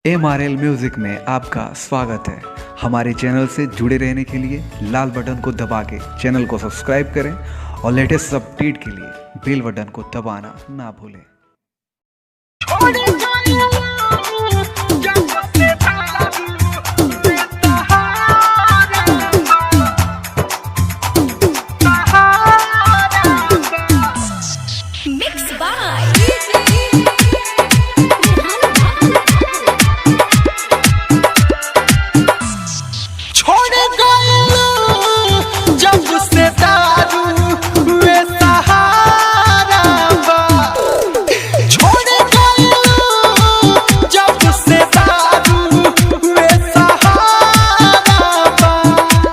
MRL music में आपका स्वागत है। हमारे चैनल से जुड़े रहने के लिए लाल बटन को दबा के चैनल को सब्सक्राइब करें और लेटेस्ट अपडेट के लिए बेल बटन को दबाना ना भूलें।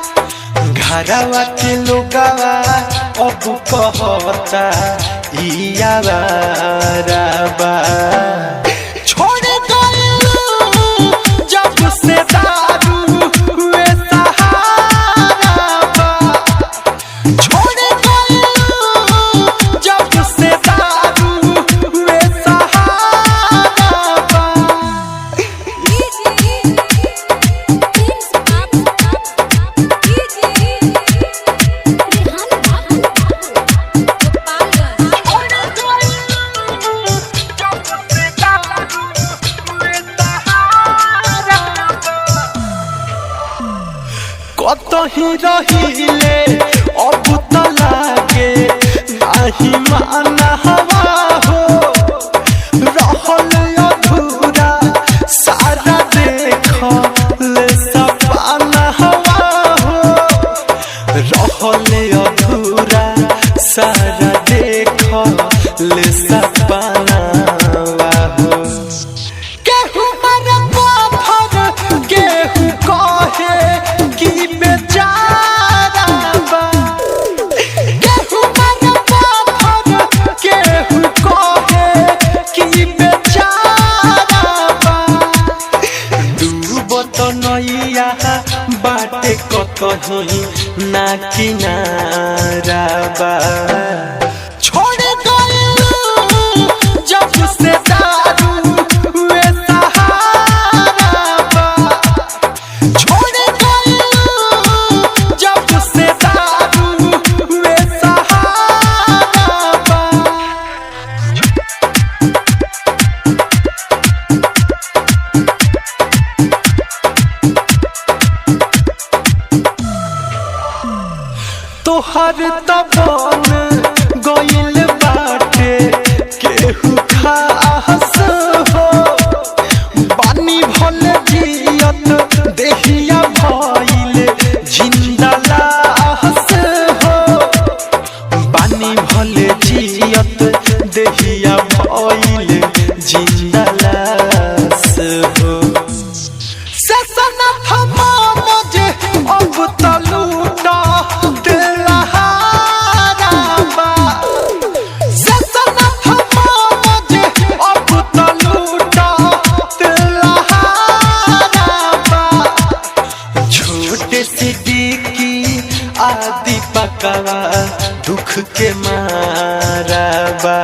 घरवा के लोगवा अब कहता इयावाराबा छोड़ गइलू जब से दारू हुए सहाराबा छोड़ गइलू जब से दारू हुए सहाराबा। कतही रहिले अब त लागे नाही माना हवा हो रहल अधूरा सारा देखल सपना हवा हो रहल अधूरा सारा देखल सपना हो। केहू मर पाथर केहू कहे कि बेचाराबा केहू मर पाथर केहू कहे कि बेचाराबा डूबत नैया बाटे कतही ना किनाराबा छोड़ गइलू जब से दारू हुए सहाराबा छोड़ गइलू जब से दारू हुए सहाराबा। तोहर तबन गइल बाटे केहू खास हो पानी भल जियत देहिया भइल जिंदा लाश हो पानी भल जियत देहिया भइल जिंदा लाश हो। ससनथ मनोज अब त लूटा दिलहाराबा ससनथ मनोज अब त लूटा दिलहाराबा छोटे सिद्दीकी आदि पकवा दुख के माराबा।